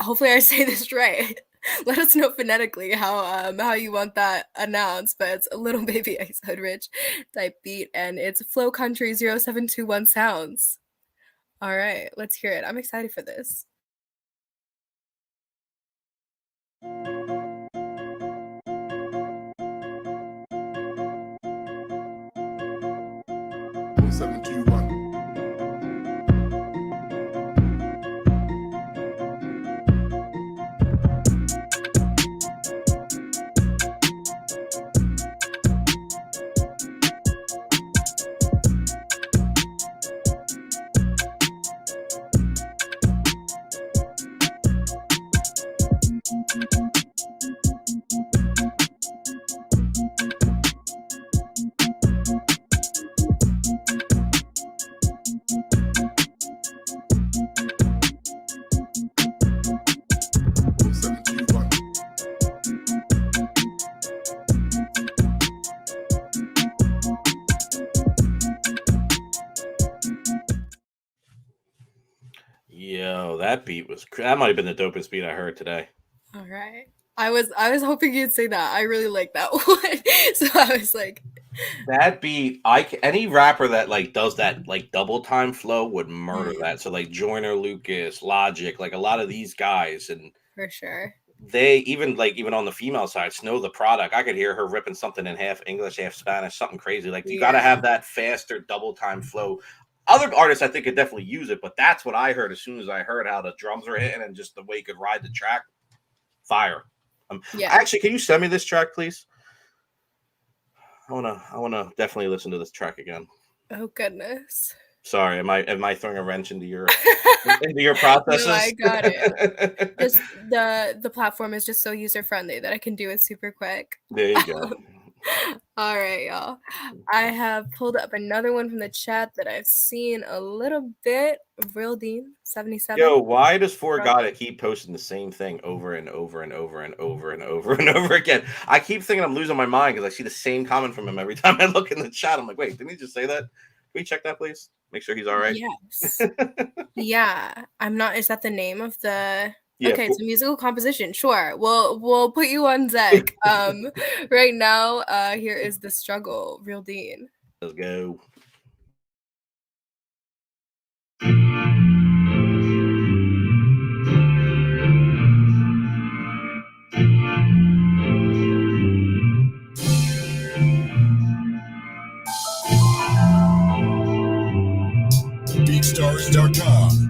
Speaker 1: hopefully I say this right. Let us know phonetically how you want that announced. But it's a little baby Ice Hood Rich type beat and it's Flow Country 0721 sounds. All right, let's hear it. I'm excited for this.
Speaker 7: Seven, two, one. Seven, two, one.
Speaker 2: Yo, that beat that might have been the dopest beat I heard today.
Speaker 1: All right. I was hoping you'd say that. I really like that one. So I was like,
Speaker 2: that beat, any rapper that like does that like double time flow would murder that. So like Joyner Lucas, Logic, like a lot of these guys, and
Speaker 1: for sure.
Speaker 2: they even on the female side, Snow the Product, I could hear her ripping something in half English, half Spanish, something crazy. Like you got to have that faster double time flow. Other artists I think could definitely use it, but that's what I heard as soon as I heard how the drums were hitting and just the way he could ride the track. Fire. Actually, can you send me this track, please? I wanna definitely listen to this track again.
Speaker 1: Oh goodness.
Speaker 2: Sorry, am I throwing a wrench into your processes?
Speaker 1: No, I got it. Just the platform is just so user friendly that I can do it super quick.
Speaker 2: There you go.
Speaker 1: All right, y'all. I have pulled up another one from the chat that I've seen a little bit. Real Dean 77.
Speaker 2: Yo, why does Forgotta keep posting the same thing over and over and over and over and over and over again? I keep thinking I'm losing my mind because I see the same comment from him every time I look in the chat. I'm like, wait, didn't he just say that? Can we check that, please? Make sure he's all right.
Speaker 1: Yes. Yeah. I'm not. Is that the name of the?
Speaker 2: Yeah,
Speaker 1: okay, it's a musical composition. Sure. We'll put you on deck. Right now, here is The Struggle, Real Dean.
Speaker 2: Let's go.
Speaker 7: BeatStars.com.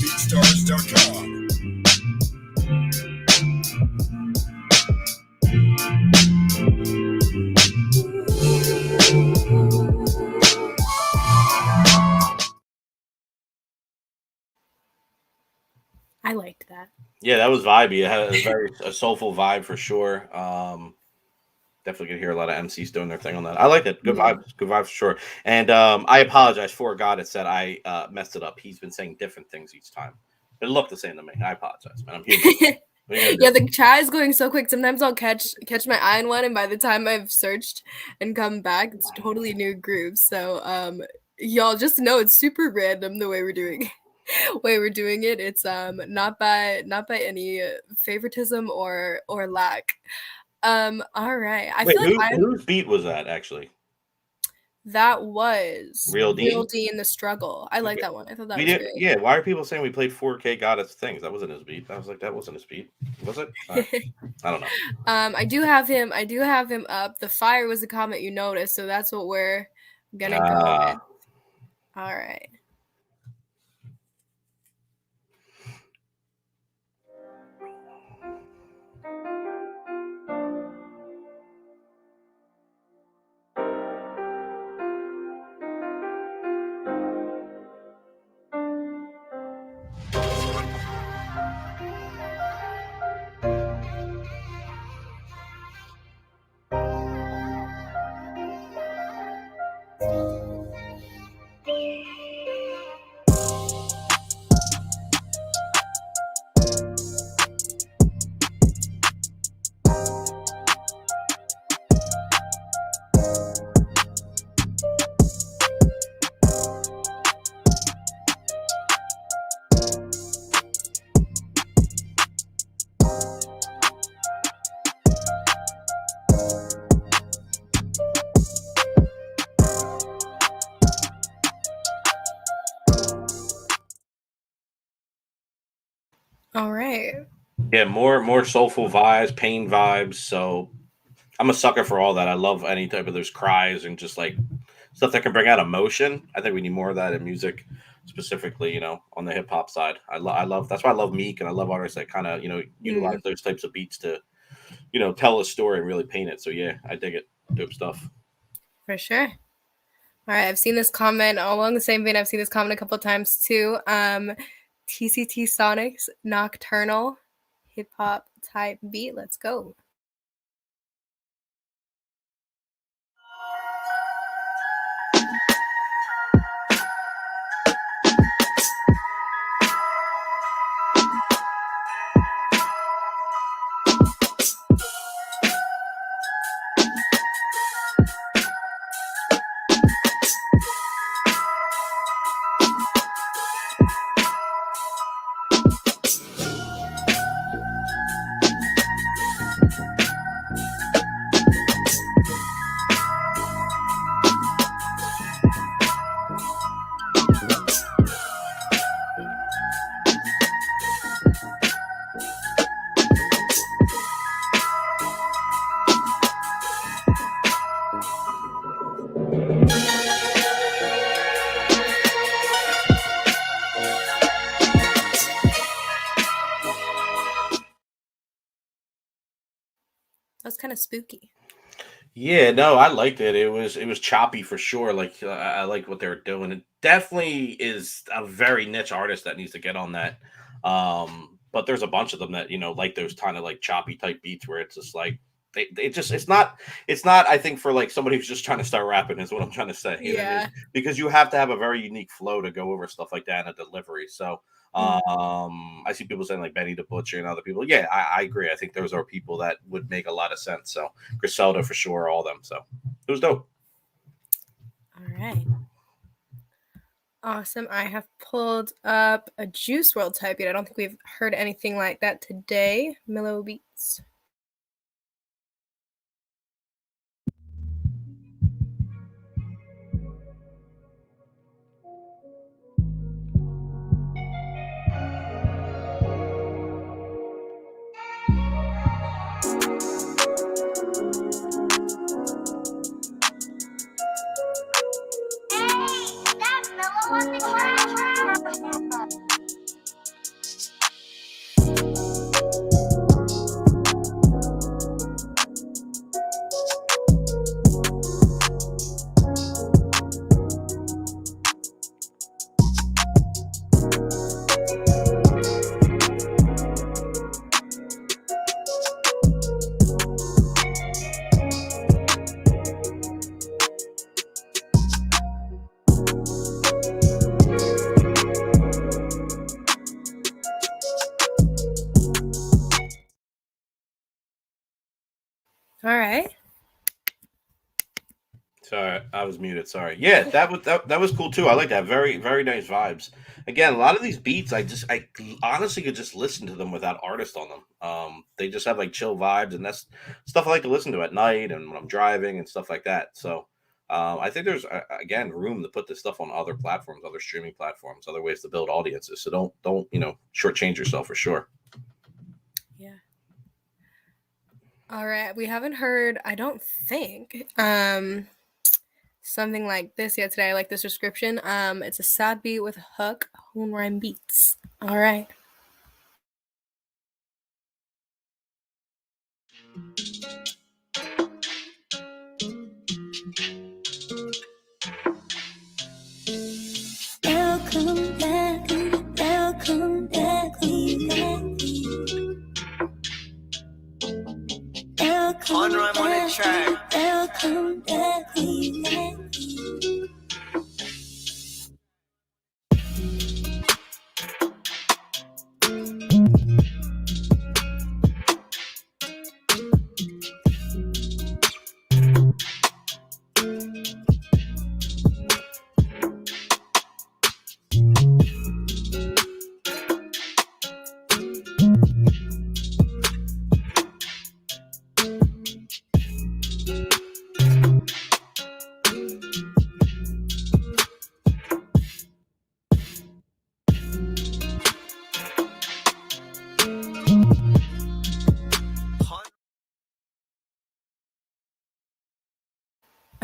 Speaker 7: BeatStars.com.
Speaker 1: I liked that.
Speaker 2: Yeah, that was vibey. It had a very soulful vibe for sure. Definitely could hear a lot of MCs doing their thing on that. I like it. Good vibes for sure. And I apologize for God. It said I messed it up. He's been saying different things each time. It looked the same to me. I apologize, man. I'm human. What are you gonna do?
Speaker 1: Yeah, the chat is going so quick. Sometimes I'll catch my eye on one, and by the time I've searched and come back, it's totally new group. So y'all just know it's super random the way we're doing it. It's not by any favoritism or lack. All right. I
Speaker 2: Wait,
Speaker 1: feel like
Speaker 2: whose beat was that actually?
Speaker 1: that was
Speaker 2: Real Dean?
Speaker 1: The Struggle. I like
Speaker 2: Okay.
Speaker 1: that one. I thought that
Speaker 2: We
Speaker 1: was
Speaker 2: did,
Speaker 1: great.
Speaker 2: yeah. Why are people saying we played 4K Goddess things? That wasn't his beat. I was like, that wasn't his beat. Was it? I don't know.
Speaker 1: I do have him up. The fire was the comment you noticed, so that's what we're gonna go with. All right. All right.
Speaker 2: Yeah, more soulful vibes, pain vibes. So I'm a sucker for all that. I love any type of those cries and just like stuff that can bring out emotion. I think we need more of that in music, specifically, on the hip hop side. I love that's why I love Meek and I love artists that kind of utilize those types of beats to tell a story and really paint it. So yeah, I dig it. Dope stuff.
Speaker 1: For sure. All right, I've seen this comment along the same vein. I've seen this comment a couple times too. TCT Sonic's Nocturnal hip hop type beat. Let's go. That's kind of spooky.
Speaker 2: Yeah, no, I liked it. It was choppy for sure. Like I like what they were doing. It definitely is a very niche artist that needs to get on that. But there's a bunch of them that like those kind of like choppy type beats where it's just like they just it's not I think for like somebody who's just trying to start rapping is what I'm trying to say. You know what I mean? Because you have to have a very unique flow to go over stuff like that in a delivery. So I see people saying like Benny the Butcher and other people. Yeah, I agree. I think those are people that would make a lot of sense. So Griselda for sure, all of them. So it was dope.
Speaker 1: All right. Awesome. I have pulled up a Juice WRLD type beat. I don't think we've heard anything like that today. Mellow Beats. All right.
Speaker 2: Sorry, I was muted. Sorry. Yeah, that was cool too. I like that. Very very nice vibes. Again, a lot of these beats, I honestly could just listen to them without artist on them. They just have like chill vibes, and that's stuff I like to listen to at night and when I'm driving and stuff like that. So, I think there's again room to put this stuff on other platforms, other streaming platforms, other ways to build audiences. So don't shortchange yourself for sure.
Speaker 1: Yeah. All right. We haven't heard, I don't think, something like this yet today. I like this description. It's a sad beat with a hook, Hoon Rhyme Beats. All right.
Speaker 5: Welcome back, welcome back,
Speaker 3: One rhyme on the track.
Speaker 5: welcome back,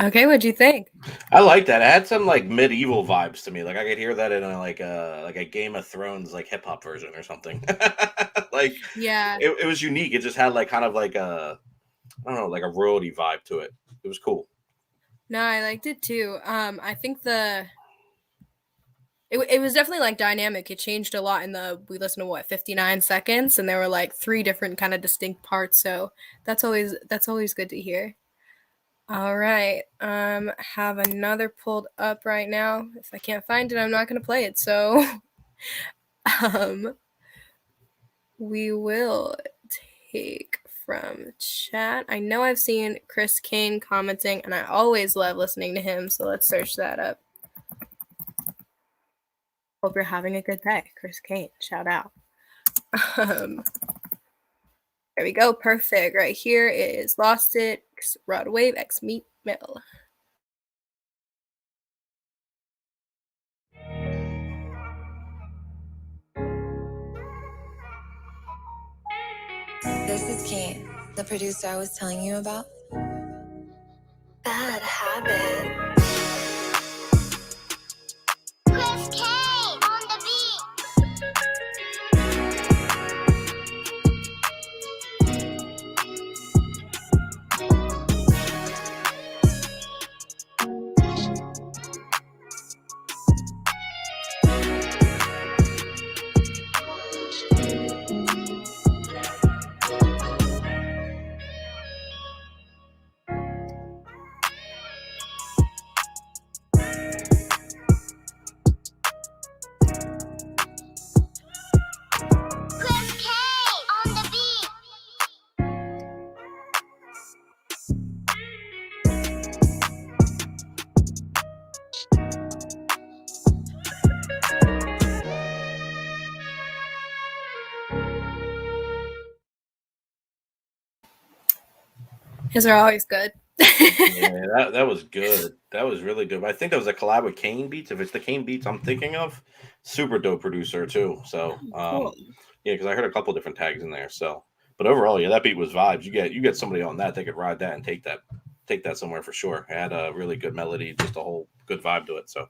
Speaker 1: Okay. What'd you think?
Speaker 2: I like that. It had some like medieval vibes to me. Like I could hear that in like a Game of Thrones like hip hop version or something. Like
Speaker 1: Yeah.
Speaker 2: it was unique. It just had like kind of like a I don't know, like a royalty vibe to it. It was cool.
Speaker 1: No, I liked it too. I think it was definitely like dynamic. It changed a lot we listened to what 59 seconds, and there were like 3 different kind of distinct parts. So that's always good to hear. All right. Have another pulled up right now. If I can't find it, I'm not gonna play it. So we will take from chat. I know I've seen Chris Kane commenting, and I always love listening to him. So let's search that up. Hope you're having a good day, Chris Kane. Shout out. There we go. Perfect. Right here is Lost It, Rod Wave, X Meat Mill.
Speaker 8: This is Kate, the producer I was telling you about.
Speaker 6: Bad habit.
Speaker 5: Chris K on the beat. Chris K on the beat.
Speaker 1: His are always good.
Speaker 2: Yeah, that was good. That was really good. I think that was a collab with Kane Beats. If it's the Kane Beats I'm thinking of, super dope producer too. So
Speaker 1: Cool.
Speaker 2: yeah, because I heard a couple different tags in there. So, but overall, yeah, that beat was vibes. You get somebody on that, they could ride that and take that somewhere for sure. It had a really good melody, just a whole good vibe to it. So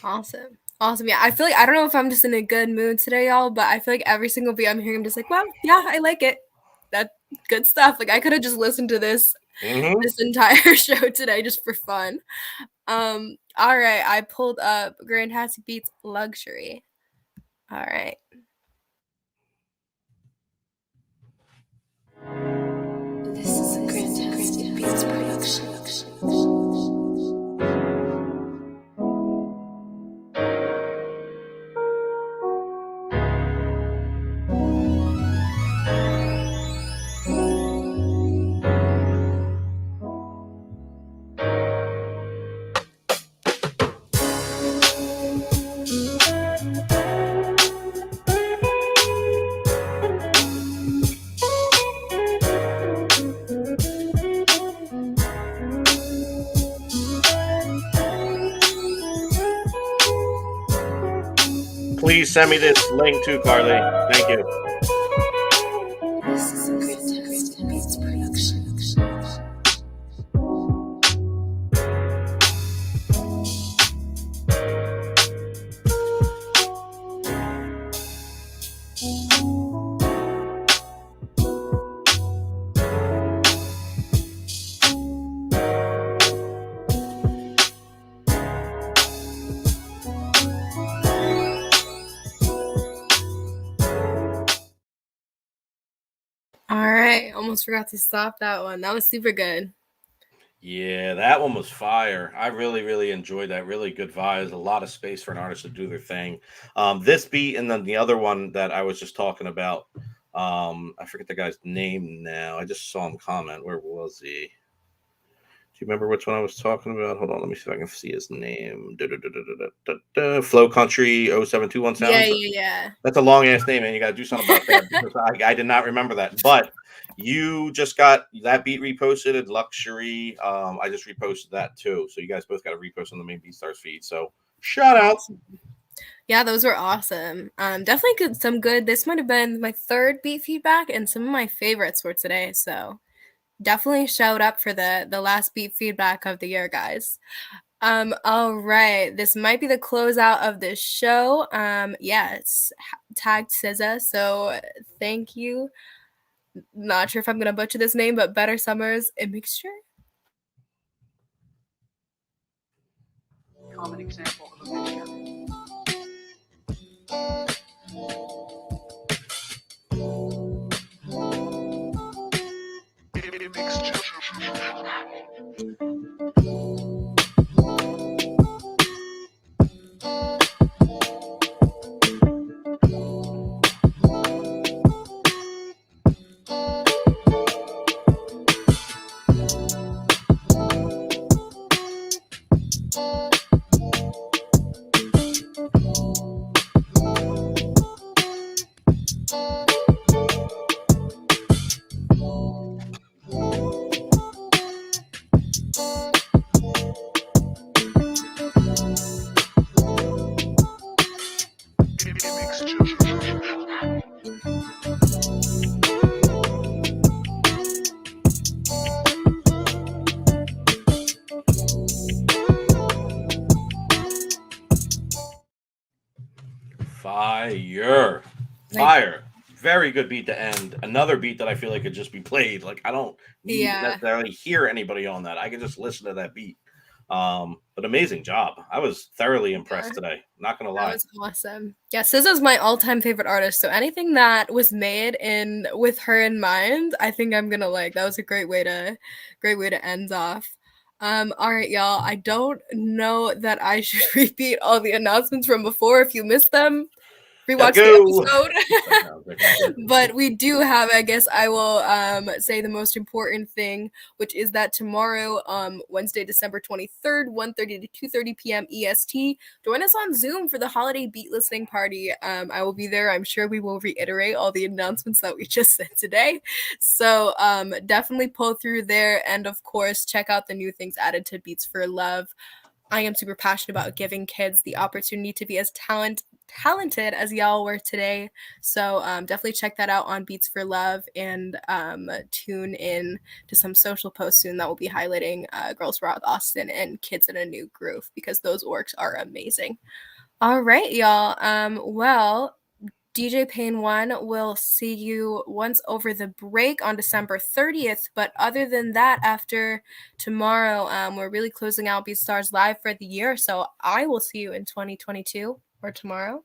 Speaker 1: Awesome. Awesome. Yeah, I feel like I don't know if I'm just in a good mood today, y'all, but I feel like every single beat I'm hearing, I'm just like, well, yeah, I like it. That's good stuff. Like I could have just listened to this entire show today just for fun. All right, I pulled up Grandtastic Beats Luxury. All right.
Speaker 8: This is a Grandtastic Beats production.
Speaker 2: Please send me this link too, Carly. Thank you.
Speaker 8: This is a Fantastic Beats production.
Speaker 1: All right, almost forgot to stop that one. That was super good.
Speaker 2: Yeah, that one was fire. I really, really enjoyed that. Really good vibes. A lot of space for an artist to do their thing. This beat and then the other one that I was just talking about. I forget the guy's name now. I just saw him comment. Where was he? Do you remember which one I was talking about? Hold on, let me see if I can see his name. Flow Country 0721
Speaker 1: Yeah,
Speaker 2: Sounds.
Speaker 1: yeah.
Speaker 2: That's a long ass name, man. You got to do something about that because I did not remember that. But you just got that beat reposted. Luxury. I just reposted that too. So you guys both got to repost on the main BeatStars feed. So shout out.
Speaker 1: Awesome. Yeah, those were awesome. Definitely good, some good. This might have been my third beat feedback and some of my favorites for today. So definitely shout up for the last beat feedback of the year, guys. All right. This might be the closeout of this show. Yeah, it's tagged SZA. So thank you. Not sure if I'm gonna butcher this name, but Better Summers a mixture.
Speaker 9: Common example of a mixture.
Speaker 2: Fire. Fire. Very good beat to end. Another beat that I feel like could just be played. Like I don't need to necessarily hear anybody on that. I can just listen to that beat. But amazing job. I was thoroughly impressed today. Not gonna lie.
Speaker 1: That was awesome. Yeah, SZA's my all-time favorite artist. So anything that was made in with her in mind, I think I'm gonna like. That was a great way to end off. All right, y'all. I don't know that I should repeat all the announcements from before. If you missed them, rewatch the episode. But we do have, I guess I will say the most important thing, which is that tomorrow, Wednesday, December 23rd, 1:30 to 2:30 p.m. EST, join us on Zoom for the holiday beat listening party. I will be there. I'm sure we will reiterate all the announcements that we just said today. So definitely pull through there. And of course, check out the new things added to Beats for Love. I am super passionate about giving kids the opportunity to be as talented as y'all were today. So definitely check that out on Beats for Love and tune in to some social posts soon that will be highlighting Girls Rock Austin and Kids in a New Groove because those works are amazing. All right, y'all. Well, DJ Payne 1 will see you once over the break on December 30th. But other than that, after tomorrow, we're really closing out BeatStars Live for the year. So I will see you in 2022 or tomorrow.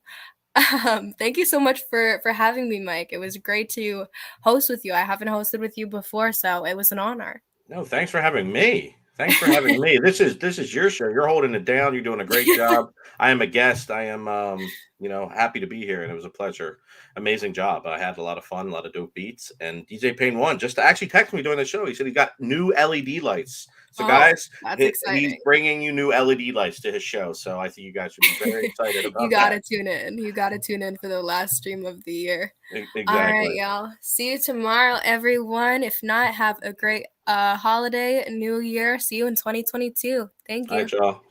Speaker 1: Thank you so much for having me, Mike. It was great to host with you. I haven't hosted with you before, so it was an honor.
Speaker 2: No, thanks for having me. Thanks for having me. This is your show. You're holding it down. You're doing a great job. I am a guest. I am happy to be here and it was a pleasure. Amazing job. I had a lot of fun, a lot of dope beats. And DJ Payne 1 just to actually text me during the show. He said he got new LED lights. So guys, he's bringing you new LED lights to his show. So I think you guys should be very excited about
Speaker 1: You gotta tune in. You gotta tune in for the last stream of the year.
Speaker 2: Exactly.
Speaker 1: All right, y'all. See you tomorrow, everyone. If not, have a great holiday, new year. See you in 2022. Thank you.
Speaker 2: All right, y'all.